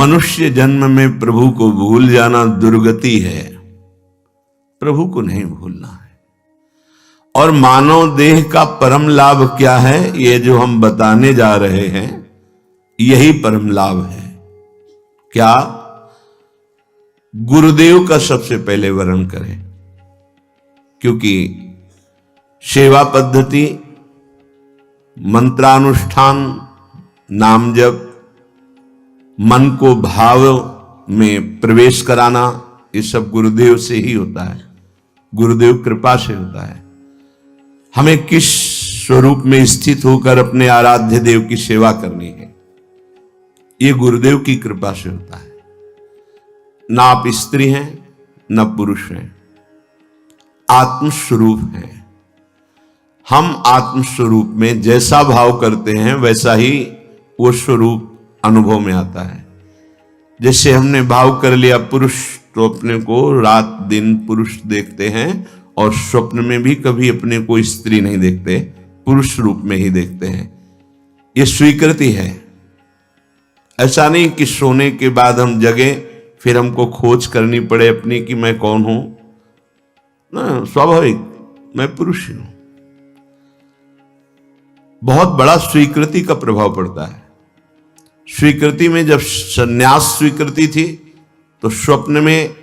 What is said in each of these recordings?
मनुष्य जन्म में प्रभु को भूल जाना दुर्गति है। प्रभु को नहीं भूलना है। और मानव देह का परम लाभ क्या है, ये जो हम बताने जा रहे हैं, यही परम लाभ है। क्या? गुरुदेव का सबसे पहले वर्ण करें, क्योंकि सेवा पद्धति, मंत्रानुष्ठान, नाम जप, मन को भाव में प्रवेश कराना, ये सब गुरुदेव से ही होता है, गुरुदेव कृपा से होता है। हमें किस स्वरूप में स्थित होकर अपने आराध्य देव की सेवा करनी है, ये गुरुदेव की कृपा से होता है। ना आप स्त्री हैं ना पुरुष हैं, आत्मस्वरूप हैं। हम आत्मस्वरूप में जैसा भाव करते हैं वैसा ही वो स्वरूप अनुभव में आता है। जैसे हमने भाव कर लिया पुरुष, तो अपने को रात दिन पुरुष देखते हैं, और स्वप्न में भी कभी अपने को स्त्री नहीं देखते, पुरुष रूप में ही देखते हैं। ये स्वीकृति है। ऐसा नहीं कि सोने के बाद हम जगे फिर हमको खोज करनी पड़े अपनी कि मैं कौन हूं ना, स्वाभाविक मैं पुरुष हूं। बहुत बड़ा स्वीकृति का प्रभाव पड़ता है। स्वीकृति में जब संन्यास स्वीकृति थी तो स्वप्न में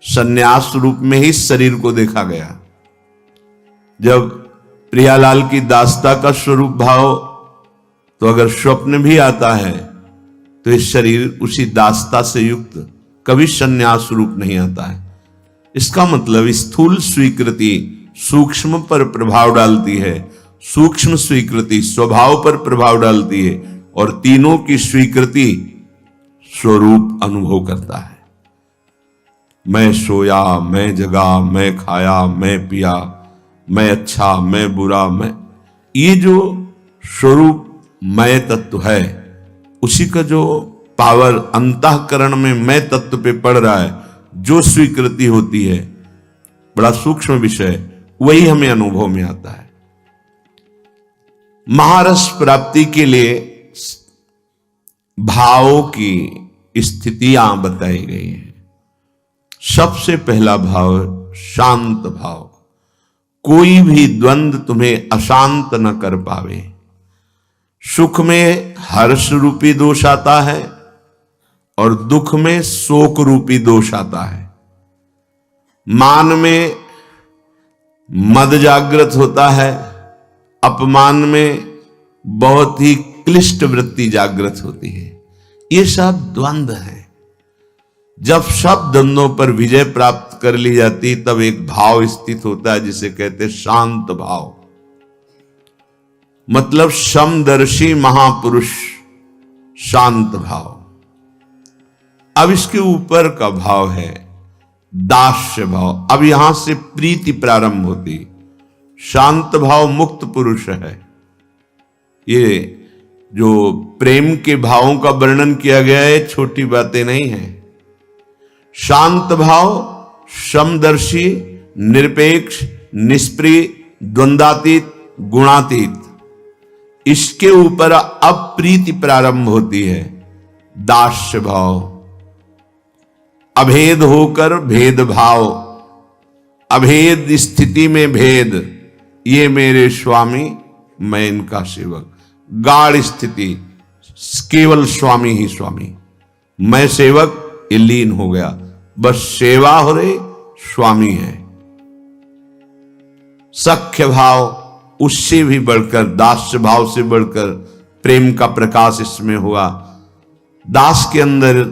संन्यास रूप में ही शरीर को देखा गया। जब प्रियालाल की दास्ता का स्वरूप भाव, तो अगर स्वप्न भी आता है तो इस शरीर उसी दास्ता से युक्त, कभी संन्यास रूप नहीं आता है। इसका मतलब स्थूल स्वीकृति सूक्ष्म पर प्रभाव डालती है, सूक्ष्म स्वीकृति स्वभाव पर प्रभाव डालती है, और तीनों की स्वीकृति स्वरूप अनुभव करता है। मैं सोया, मैं जगा, मैं खाया, मैं पिया, मैं अच्छा, मैं बुरा, मैं, ये जो स्वरूप मैं तत्व है, उसी का जो पावर अंतःकरण में मैं तत्व पे पड़ रहा है, जो स्वीकृति होती है, बड़ा सूक्ष्म विषय, वही हमें अनुभव में आता है। महारस प्राप्ति के लिए भावों की स्थितियां बताई गई हैं। सबसे पहला भाव शांत भाव। कोई भी द्वंद्व तुम्हें अशांत न कर पावे। सुख में हर्ष रूपी दोष आता है और दुख में शोक रूपी दोष आता है। मान में मद जागृत होता है, अपमान में बहुत ही क्लिष्ट वृत्ति जागृत होती है। ये सब द्वंद्व है। जब सब द्वंद्वों पर विजय प्राप्त कर ली जाती, तब एक भाव स्थित होता है जिसे कहते शांत भाव। मतलब समदर्शी महापुरुष, शांत भाव। अब इसके ऊपर का भाव है दास्य भाव। अब यहां से प्रीति प्रारंभ होती। शांत भाव मुक्त पुरुष है। ये जो प्रेम के भावों का वर्णन किया गया है, छोटी बातें नहीं है। शांत भाव समदर्शी, निरपेक्ष, निष्प्रिय, द्वंद्वातीत, गुणातीत, इसके ऊपर अब प्रीति प्रारंभ होती है दास्य भाव। अभेद होकर भेदभाव, अभेद स्थिति में भेद, ये मेरे स्वामी मैं इनका सेवक। गाढ़ स्थिति, केवल स्वामी ही स्वामी, मैं सेवक, ये लीन हो गया, बस सेवा हो रही, स्वामी है। सख्य भाव, उससे भी बढ़कर, दास्य भाव से बढ़कर प्रेम का प्रकाश इसमें हुआ। दास के अंदर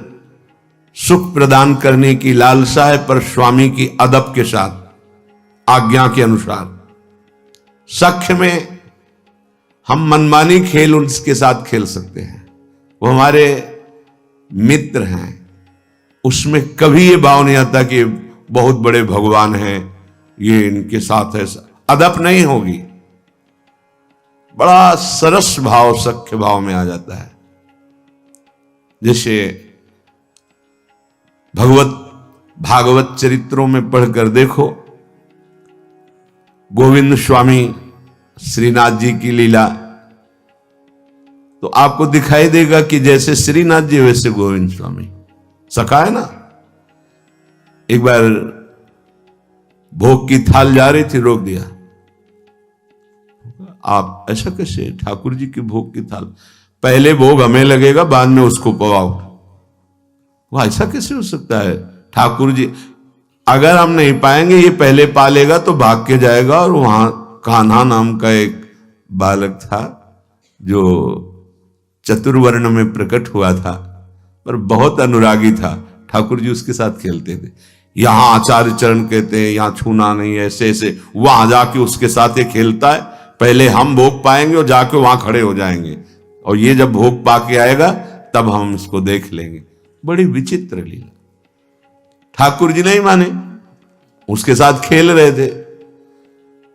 सुख प्रदान करने की लालसा है, पर स्वामी की अदब के साथ, आज्ञा के अनुसार। सख्य में हम मनमानी खेल उनके साथ खेल सकते हैं, वो हमारे मित्र हैं। उसमें कभी ये भाव नहीं आता कि बहुत बड़े भगवान हैं, ये इनके साथ है, अदब नहीं होगी। बड़ा सरस भाव सख्य भाव में आ जाता है। जैसे भागवत चरित्रों में पढ़कर देखो, गोविंद स्वामी श्रीनाथ जी की लीला, तो आपको दिखाई देगा कि जैसे श्रीनाथ जी वैसे गोविंद स्वामी। सखा है ना। एक बार भोग की थाल जा रही थी, रोक दिया। आप ऐसा कैसे, ठाकुर जी की भोग की थाल, पहले भोग हमें लगेगा, बाद में उसको पवाओ। वह ऐसा कैसे हो सकता है? ठाकुर जी अगर हम नहीं पाएंगे, ये पहले पालेगा तो भाग के जाएगा। और वहां कान्हा नाम का एक बालक था जो चतुर्वर्ण में प्रकट हुआ था, पर बहुत अनुरागी था। ठाकुर जी उसके साथ खेलते थे। यहां आचार्य चरण कहते हैं यहां छूना नहीं, ऐसे ऐसे। वहां जाके उसके साथ ये खेलता है, पहले हम भोग पाएंगे और जाके वहां खड़े हो जाएंगे, और ये जब भोग पाके आएगा तब हम इसको देख लेंगे। बड़ी विचित्र लीला। ठाकुर जी नहीं माने, उसके साथ खेल रहे थे।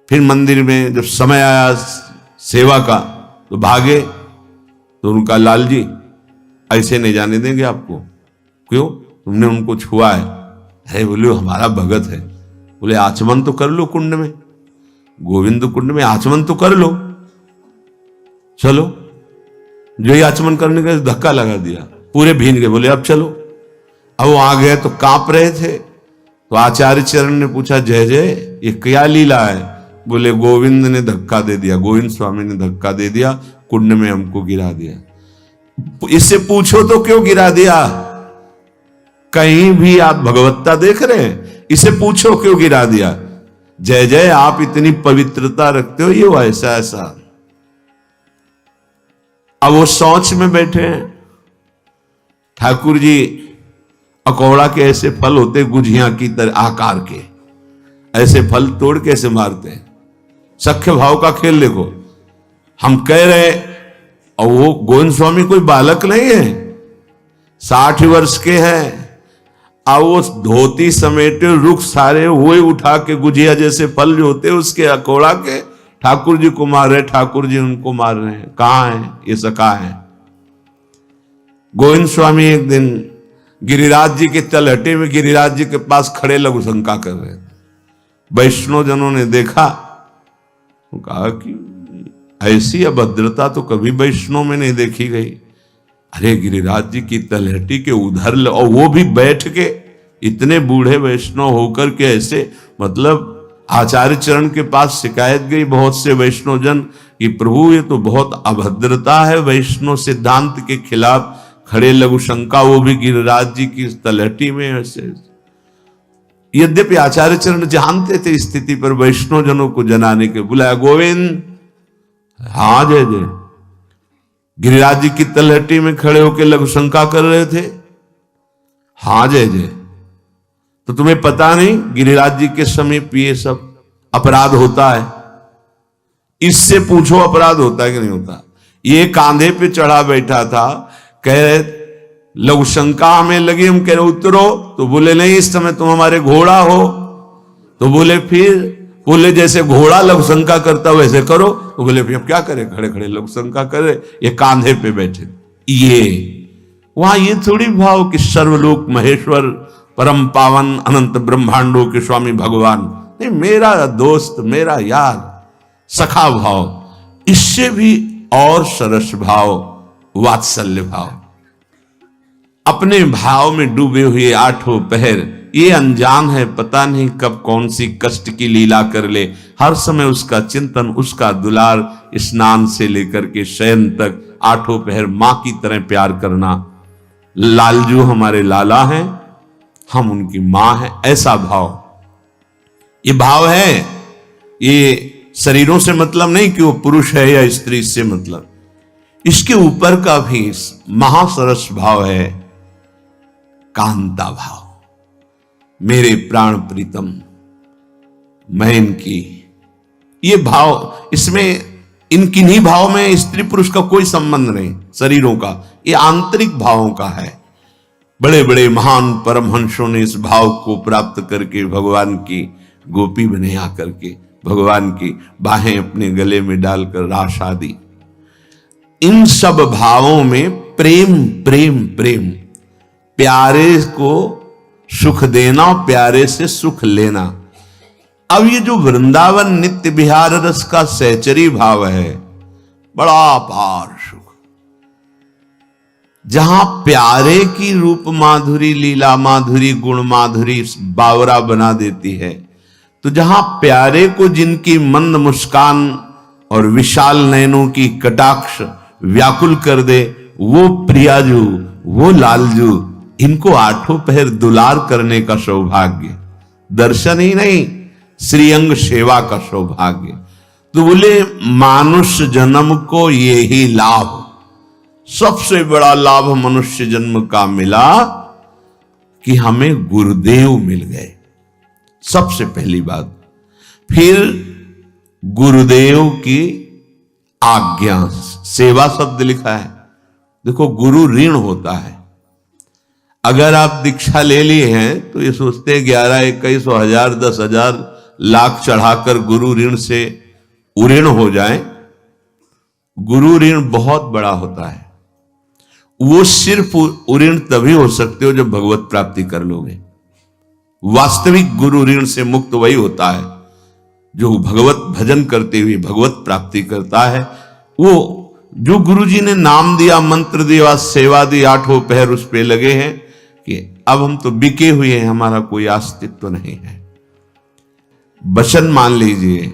फिर मंदिर में जब समय आया सेवा का तो भागे, तो उनका लाल जी ऐसे नहीं जाने देंगे आपको। क्यों? तुमने उनको छुआ है। अरे बोले हमारा भगत है। बोले आचमन तो कर लो कुंड में, गोविंद कुंड में आचमन तो कर लो। चलो, जो ही आचमन करने का धक्का लगा दिया, पूरे भीन गए। बोले अब चलो। अब वो आ गए तो कांप रहे थे। तो आचार्य चरण ने पूछा जय जय ये क्या लीला है? बोले गोविंद ने धक्का दे दिया, गोविंद स्वामी ने धक्का दे दिया, कुंड में हमको गिरा दिया। इससे पूछो तो क्यों गिरा दिया? कहीं भी आप भगवत्ता देख रहे हैं? इसे पूछो क्यों गिरा दिया? जय जय आप इतनी पवित्रता रखते हो, ये ऐसा ऐसा। अब वो शौच में बैठे हैं। ठाकुर जी अकौड़ा के ऐसे फल होते गुझिया की तरह आकार के, ऐसे फल तोड़ के ऐसे मारते हैं। सख्य भाव का खेल देखो। हम कह रहे, और वो गोविंद स्वामी कोई बालक नहीं है, 60 वर्ष के हैं। अब वो धोती समेटे रुख सारे हुए उठा के गुजिया जैसे फल जो होते उसके अकोड़ा के ठाकुर जी को मार रहे, ठाकुर जी उनको मार रहे हैं। कहां है ये? सखा है। गोविंद स्वामी एक दिन गिरिराज जी के तलहटे में गिरिराज जी के पास खड़े लघु शंका कर रहे थे। वैष्णव जनों ने देखा, तो कहा कि ऐसी अभद्रता तो कभी वैष्णव में नहीं देखी गई। अरे गिरिराज जी की तलहटी के उधर, और वो भी बैठ के, इतने बूढ़े वैष्णव होकर के ऐसे, मतलब आचार्य चरण के पास शिकायत गई बहुत से वैष्णव जन कि प्रभु ये तो बहुत अभद्रता है, वैष्णव सिद्धांत के खिलाफ खड़े लघु शंका, वो भी गिरिराज जी की तलहटी में ऐसे। यद्यपि आचार्य चरण जानते थे स्थिति पर वैष्णव जनों को जनाने के, बुलाया गोविंद। हाँ जय जय। गिरिराज जी की तलहटी में खड़े होकर लघु शंका कर रहे थे। हाँ जय जय। तो तुम्हें पता नहीं गिरिराज जी के समीप ये सब अपराध होता है? इससे पूछो अपराध होता है कि नहीं होता? ये कांधे पे चढ़ा बैठा था, कह रहे लघु शंका हमें लगी, हम कह रहे उतरो, तो बोले नहीं इस समय तुम हमारे घोड़ा हो। तो बोले फिर, बोले जैसे घोड़ा लघु शंका करता वैसे करो। तो बोले फिर क्या करें, खड़े खड़े लघु शंका करे, ये कांधे पे बैठे। ये वहां ये थोड़ी भाव कि सर्वलोक महेश्वर परम पावन अनंत ब्रह्मांडों के स्वामी भगवान, नहीं, मेरा दोस्त, मेरा यार, सखा भाव। इससे भी और सरस भाव, वात्सल्य भाव। अपने भाव में डूबे हुए आठों पहर, ये अनजान है, पता नहीं कब कौन सी कष्ट की लीला कर ले। हर समय उसका चिंतन, उसका दुलार, स्नान से लेकर के शयन तक आठों पहर मां की तरह प्यार करना। लालजू हमारे लाला हैं, हम उनकी मां हैं, ऐसा भाव। ये भाव है, ये शरीरों से मतलब नहीं कि वो पुरुष है या स्त्री, से मतलब इसके ऊपर का भी महासरस भाव है, कांता भाव। मेरे प्राण प्रीतम, मैं इनकी, ये भाव, इसमें इन किन्हीं भाव में स्त्री पुरुष का कोई संबंध नहीं, शरीरों का, ये आंतरिक भावों का है। बड़े बड़े महान परमहंसों ने इस भाव को प्राप्त करके भगवान की गोपी बने आकर के भगवान की बाहें अपने गले में डालकर रास आदि। इन सब भावों में प्रेम प्रेम प्रेम, प्यारे को सुख देना, प्यारे से सुख लेना। अब ये जो वृंदावन नित्य विहार रस का सहचरी भाव है, बड़ा अपार सुख। जहां प्यारे की रूप माधुरी, लीला माधुरी, गुण माधुरी बावरा बना देती है, तो जहां प्यारे को जिनकी मंद मुस्कान और विशाल नयनों की कटाक्ष व्याकुल कर दे, वो प्रियाजू, वो लालजू, इनको आठों पहर दुलार करने का सौभाग्य, दर्शन ही नहीं श्रीअंग सेवा का सौभाग्य। तो बोले मानुष जन्म को ये ही लाभ, सबसे बड़ा लाभ मनुष्य जन्म का मिला कि हमें गुरुदेव मिल गए, सबसे पहली बात। फिर गुरुदेव की आज्ञा, सेवा शब्द लिखा है। देखो गुरु ऋण होता है। अगर आप दीक्षा ले लिए हैं तो ये सोचते 11, 21, 1000, 10,000 लाख चढ़ाकर गुरु ऋण से उऋण हो जाए। गुरु ऋण बहुत बड़ा होता है। वो सिर्फ उऋण तभी हो सकते हो जब भगवत प्राप्ति कर लोगे। वास्तविक गुरु ऋण से मुक्त वही होता है जो भगवत भजन करते हुए भगवत प्राप्ति करता है। वो जो गुरुजी ने नाम दिया, मंत्र दिया, सेवा दी, आठों पहर उस पे लगे हैं कि अब हम तो बिके हुए हैं, हमारा कोई अस्तित्व तो नहीं है। वचन मान लीजिए,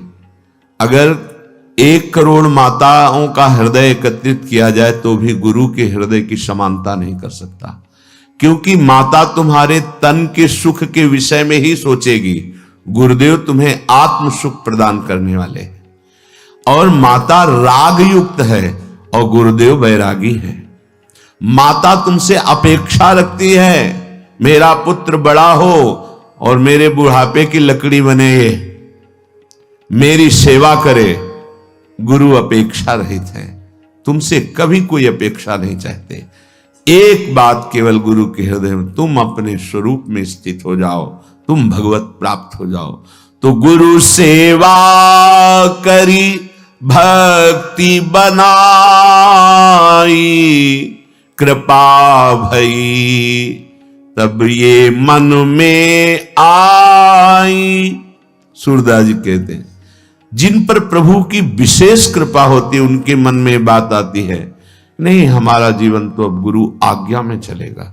अगर 1 करोड़ माताओं का हृदय एकत्रित किया जाए तो भी गुरु के हृदय की समानता नहीं कर सकता, क्योंकि माता तुम्हारे तन के सुख के विषय में ही सोचेगी, गुरुदेव तुम्हें आत्म सुख प्रदान करने वाले हैं। और माता राग युक्त है और गुरुदेव वैरागी है। माता तुमसे अपेक्षा रखती है, मेरा पुत्र बड़ा हो और मेरे बुढ़ापे की लकड़ी बने, मेरी सेवा करे। गुरु अपेक्षा रहित है, तुमसे कभी कोई अपेक्षा नहीं चाहते। एक बात केवल गुरु के हृदय में, तुम अपने स्वरूप में स्थित हो जाओ, तुम भगवत प्राप्त हो जाओ। तो गुरु सेवा करी भक्ति बनाई, कृपा भई तब ये मन में आई। सूरदास जी कहते हैं जिन पर प्रभु की विशेष कृपा होती है उनके मन में बात आती है, नहीं हमारा जीवन तो अब गुरु आज्ञा में चलेगा,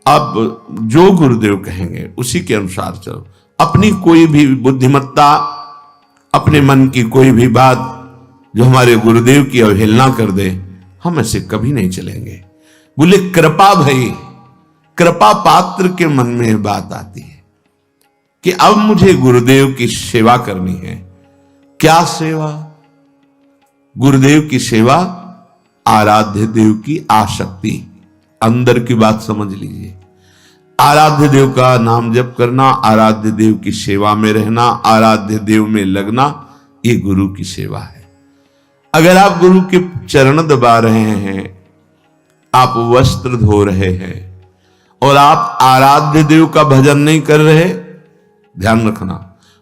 अब जो गुरुदेव कहेंगे उसी के अनुसार चलो। अपनी कोई भी बुद्धिमत्ता, अपने मन की कोई भी बात जो हमारे गुरुदेव की अवहेलना कर दे, हम ऐसे कभी नहीं चलेंगे। बोले कृपा भई, कृपा पात्र के मन में बात आती है कि अब मुझे गुरुदेव की सेवा करनी है। क्या सेवा? गुरुदेव की सेवा, आराध्य देव की आसक्ति। अंदर की बात समझ लीजिए, आराध्य देव का नाम जप करना, आराध्य देव की सेवा में रहना, आराध्य देव में लगना, ये गुरु की सेवा है। अगर आप गुरु के चरण दबा रहे हैं, आप वस्त्र धो रहे हैं और आप आराध्य देव का भजन नहीं कर रहे, ध्यान रखना,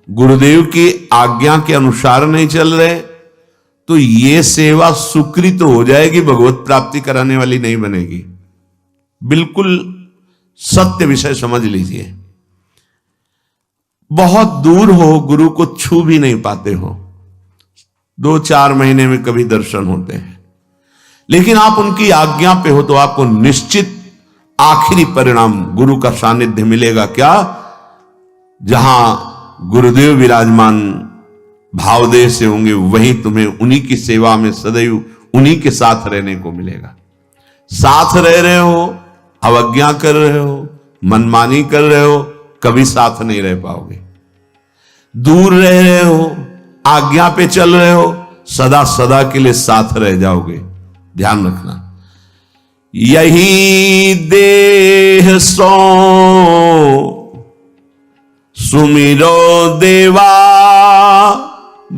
गुरुदेव की आज्ञा के अनुसार नहीं चल रहे, तो ये सेवा सुकृत तो हो जाएगी, भगवत प्राप्ति कराने वाली नहीं बनेगी। बिल्कुल सत्य विषय समझ लीजिए। बहुत दूर हो, गुरु को छू भी नहीं पाते हो, 2-4 महीने में कभी दर्शन होते हैं, लेकिन आप उनकी आज्ञा पे हो तो आपको निश्चित आखिरी परिणाम गुरु का सानिध्य मिलेगा। क्या? जहां गुरुदेव विराजमान भावदेह से होंगे, वहीं तुम्हें उन्हीं की सेवा में सदैव उन्हीं के साथ रहने को मिलेगा। साथ रह रहे हो, अवज्ञा कर रहे हो, मनमानी कर रहे हो, कभी साथ नहीं रह पाओगे। दूर रह रहे हो, आज्ञा पे चल रहे हो, सदा सदा के लिए साथ रह जाओगे। ध्यान रखना, यही देह सो सुमिरो देवा।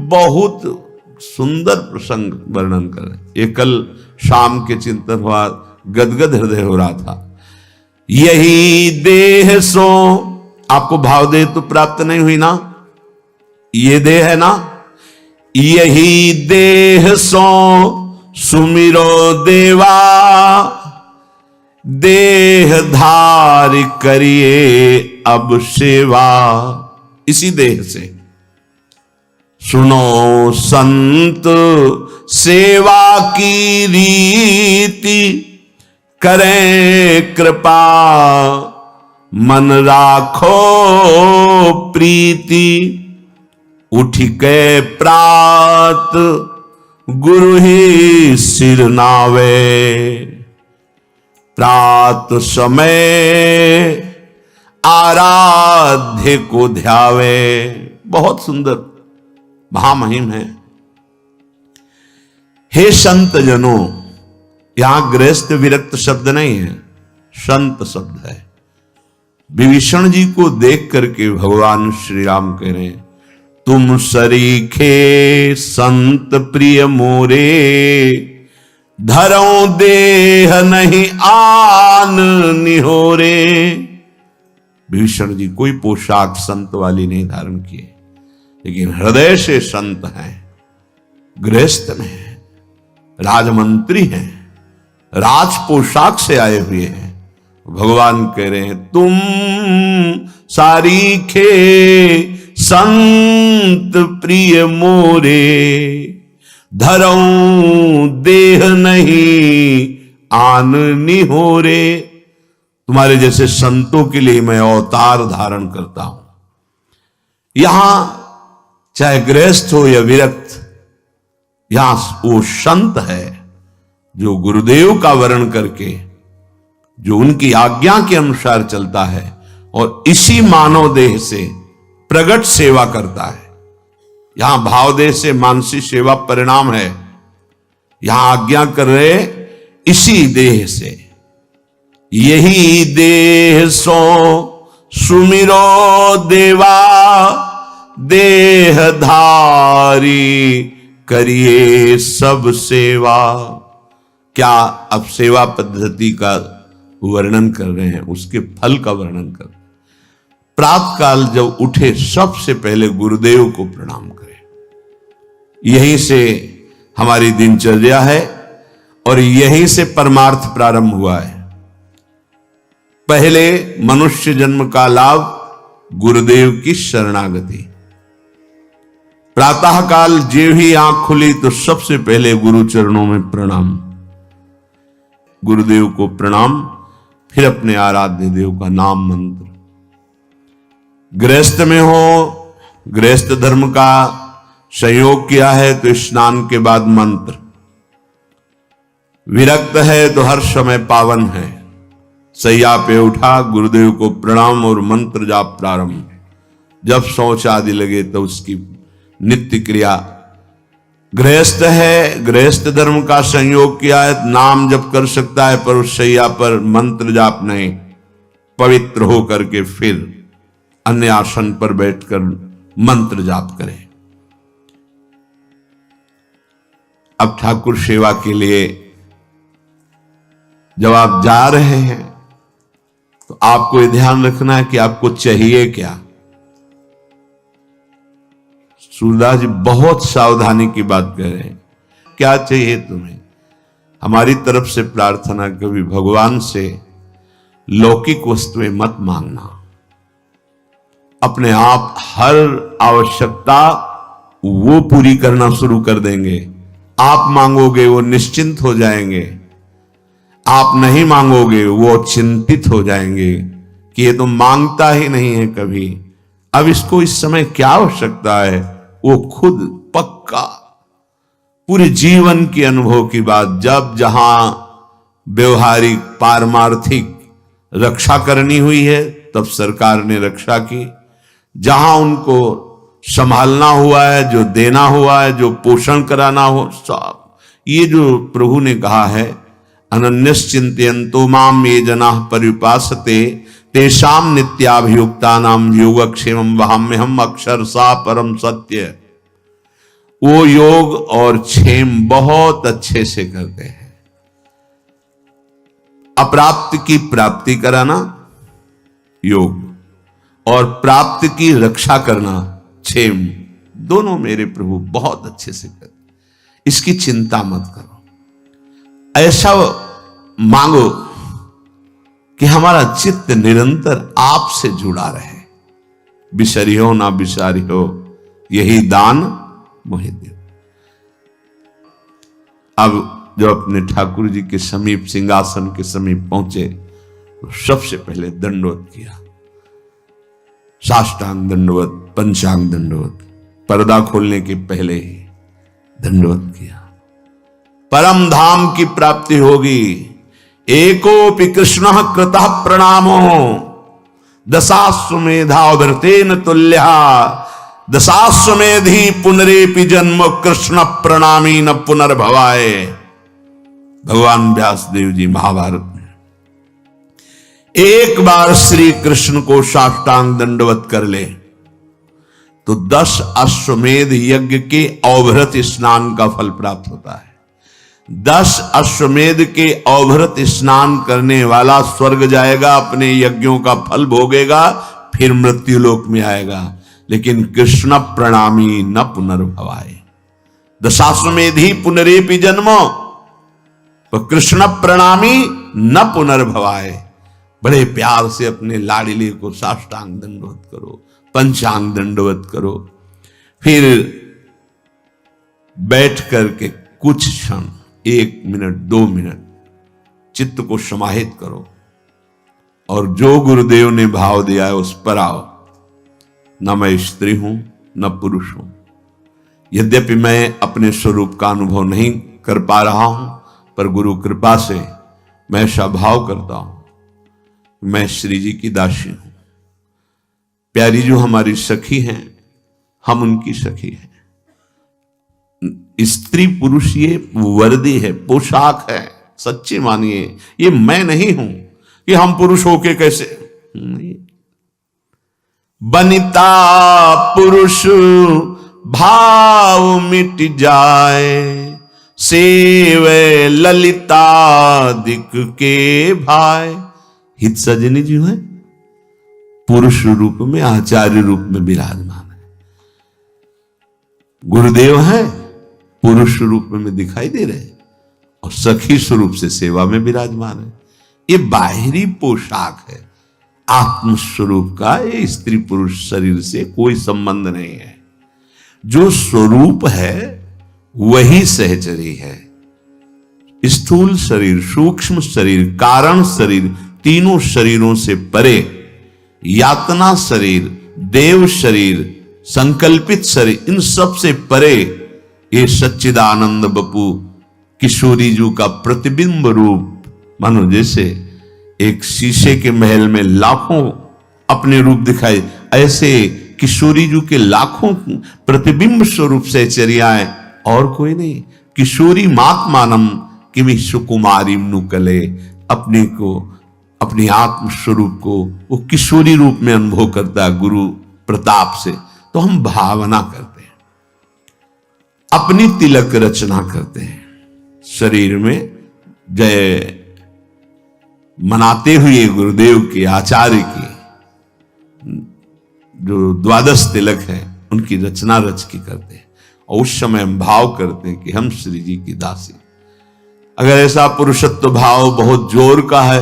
बहुत सुंदर प्रसंग वर्णन कर, ये कल शाम के चिंतन हुआ, गदगद हृदय हो रहा था। यही देह सो, आपको भावदेह तो प्राप्त नहीं हुई ना, ये देह है ना, यही देह सो सुमिरो देवा। देह धार करिए अब सेवा, इसी देह से। सुनो संत सेवा की रीति, करें कृपा मन राखो प्रीति, उठ के प्रात गुरु ही सिर नावे, प्रात समय आराध्य को ध्यावे। बहुत सुंदर महामहिम है। हे संत जनों, यहां गृहस्थ विरक्त शब्द नहीं है, संत शब्द है। विभीषण जी को देख करके भगवान श्री राम कह रहे हैं, तुम सरीखे संत प्रिय मोरे, धरो देह नहीं आन निहोरे। विभीषण जी कोई पोशाक संत वाली नहीं धारण किए, लेकिन हृदय से संत हैं, गृहस्थ में हैं, राजमंत्री हैं, राज पोशाक से आए हुए हैं। भगवान कह रहे हैं, तुम सारीखे संत प्रिय मोरे, धरऊं देह नहीं आन निहोरे। तुम्हारे जैसे संतों के लिए मैं अवतार धारण करता हूं। यहां चाहे गृहस्थ हो या विरक्त, यहां वो संत है जो गुरुदेव का वर्ण करके, जो उनकी आज्ञा के अनुसार चलता है और इसी मानव देह से प्रगट सेवा करता है। यहां भावदेह से मानसी सेवा परिणाम है, यहां आज्ञा कर रहे इसी देह से। यही देह सो सुमिरो देवा, देह धारी करिए सब सेवा। क्या अब सेवा पद्धति का वर्णन कर रहे हैं, उसके फल का वर्णन कर। प्रातः काल जब उठे सबसे पहले गुरुदेव को प्रणाम करें। यहीं से हमारी दिनचर्या है और यहीं से परमार्थ प्रारंभ हुआ है। पहले मनुष्य जन्म का लाभ गुरुदेव की शरणागति। प्रातः काल जे ही आंख खुली तो सबसे पहले गुरु चरणों में प्रणाम, गुरुदेव को प्रणाम, फिर अपने आराध्य देव का नाम मंत्र। गृहस्थ में हो, गृहस्थ धर्म का संयोग किया है तो स्नान के बाद मंत्र। विरक्त है तो हर समय पावन है, सैया पे उठा गुरुदेव को प्रणाम और मंत्र जाप प्रारंभ। जब शौच आदि लगे तो उसकी नित्य क्रिया। गृहस्थ है, गृहस्थ धर्म का संयोग किया है, नाम जप कर सकता है पर उस सैया पर मंत्र जाप नहीं। पवित्र होकर के फिर अन्य आसन पर बैठकर मंत्र जाप करें। अब ठाकुर सेवा के लिए जब आप जा रहे हैं तो आपको यह ध्यान रखना है कि आपको चाहिए क्या। सूरदास जी बहुत सावधानी की बात कह रहे हैं। क्या चाहिए तुम्हें? हमारी तरफ से प्रार्थना, कभी भगवान से लौकिक वस्तुएं मत मांगना। अपने आप हर आवश्यकता वो पूरी करना शुरू कर देंगे। आप मांगोगे वो निश्चिंत हो जाएंगे, आप नहीं मांगोगे वो चिंतित हो जाएंगे कि ये तो मांगता ही नहीं है कभी, अब इसको इस समय क्या आवश्यकता है। वो खुद पक्का पूरे जीवन के अनुभव की बात, जब जहां व्यवहारिक पारमार्थिक रक्षा करनी हुई है तब सरकार ने रक्षा की, जहां उनको संभालना हुआ है, जो देना हुआ है, जो पोषण कराना हो, सब ये जो प्रभु ने कहा है, अनन्यश्चिन्तयन्तो माम ये जनाः पर्युपासते तेषां नित्याभियुक्तानां योगक्षेमं वहाम्यहम् अक्षरशः परम सत्य। वो योग और क्षेम बहुत अच्छे से करते हैं। अप्राप्त की प्राप्ति कराना योग और प्राप्त की रक्षा करना क्षेम, दोनों मेरे प्रभु बहुत अच्छे से करते। इसकी चिंता मत करो, ऐसा मांगो कि हमारा चित्त निरंतर आपसे जुड़ा रहे। बिसरियो ना बिसारियो, यही दान मोहि देव। अब जब अपने ठाकुर जी के समीप, सिंहासन के समीप पहुंचे तो सबसे पहले दंडवत किया, साष्टांग दंडवत, पंचांग दंडवत, पर्दा खोलने के पहले ही दंडवत किया। परम धाम की प्राप्ति होगी। एकोपि कृष्ण कृतः प्रणामो दशाश्वमेधावृतेन तुल्यः दशाश्वमेधि पुनरेपि जन्म कृष्ण प्रणामी न पुनर्भवाय। भगवान व्यासदेव जी महाभारत में एक बार श्री कृष्ण को साष्टांग दंडवत कर ले तो 10 अश्वमेध यज्ञ के अवभृत स्नान का फल प्राप्त होता है। 10 अश्वमेध के अवभृत स्नान करने वाला स्वर्ग जाएगा, अपने यज्ञों का फल भोगेगा, फिर मृत्यु लोक में आएगा। लेकिन कृष्ण प्रणामी न पुनर्भवाय। दशाश्वमेधि पुनरेपि जन्मो, तो कृष्ण प्रणामी न पुनर्भवाय। बड़े प्यार से अपने लाडले को साष्टांग दंडवत करो, पंचांग दंडवत करो, फिर बैठ करके कुछ क्षण, 1 मिनट 2 मिनट चित्त को समाहित करो और जो गुरुदेव ने भाव दिया है उस पर आओ। न मैं स्त्री हूं न पुरुष हूं। यद्यपि मैं अपने स्वरूप का अनुभव नहीं कर पा रहा हूं, पर गुरु कृपा से मैं ऐसा भाव करता हूं, मैं श्री जी की दासी हूं। प्यारी जो हमारी सखी हैं, हम उनकी सखी हैं। स्त्री पुरुष ये वर्दी है, पोशाक है। सच्ची मानिए, ये मैं नहीं हूं कि हम पुरुष होके कैसे नहीं। बनिता पुरुष भाव मिट जाए, सेवे ललिता दिक के भाई। हित सजनी जी है पुरुष रूप में, आचार्य रूप में विराजमान है। गुरुदेव है पुरुष रूप में दिखाई दे रहे और सखी स्वरूप से सेवा में विराजमान है। ये बाहरी पोशाक है, आत्म स्वरूप का ये स्त्री पुरुष शरीर से कोई संबंध नहीं है। जो स्वरूप है वही सहचरी है। स्थूल शरीर, सूक्ष्म शरीर, कारण शरीर, तीनों शरीरों से परे यातना शरीर, देव शरीर, संकल्पित शरीर, इन सब से परे ये सच्चिदानंद बपू किशोरी जी का प्रतिबिंब रूप, मानो जैसे एक शीशे के महल में लाखों अपने रूप दिखाई, ऐसे किशोरी जी के लाखों प्रतिबिंब स्वरूप से चर्याएं और कोई नहीं। किशोरी मात्मानम किमि सुकुमारी नुकले, अपने को, अपनी आत्म स्वरूप को वो किशोरी रूप में अनुभव करता है गुरु प्रताप से। तो हम भावना करते हैं, अपनी तिलक रचना करते हैं, शरीर में जय मनाते हुए गुरुदेव के, आचार्य के जो 12 तिलक है उनकी रचना रच के करते हैं। और उस समय हम भाव करते हैं कि हम श्री जी की दासी। अगर ऐसा पुरुषत्व भाव बहुत जोर का है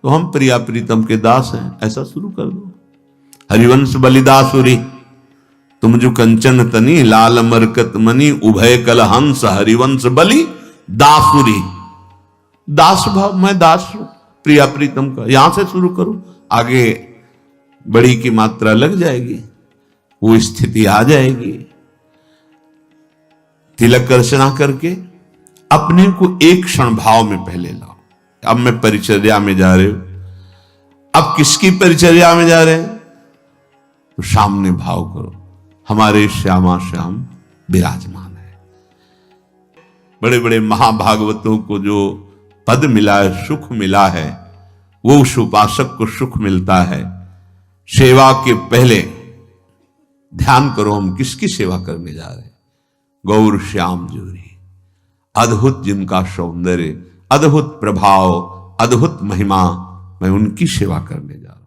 तो हम प्रिया प्रीतम के दास हैं, ऐसा शुरू कर दो। हरिवंश बलिदासुरी तुम जो कंचन तनी, लाल मरकत मनी, उभय कल हंस, हरिवंश बलि दासुरी। दास भाव, मैं दास हूं प्रिया प्रीतम का, यहां से शुरू करो, आगे बड़ी की मात्रा लग जाएगी, वो स्थिति आ जाएगी। तिलक अर्चना करके अपने को एक क्षण भाव में पहले लाओ। अब मैं परिचर्या में जा रहे हो, अब किसकी परिचर्या में जा रहे हैं, तो सामने भाव करो, हमारे श्यामा श्याम विराजमान है। बड़े बड़े महाभागवतों को जो पद मिला है, सुख मिला है, वो उस उपासक को सुख मिलता है। सेवा के पहले ध्यान करो, हम किसकी सेवा करने जा रहे हैं। गौर श्याम जोरी, अद्भुत जिनका सौंदर्य, अद्भुत प्रभाव, अद्भुत महिमा, मैं उनकी सेवा करने जा रहा हूं।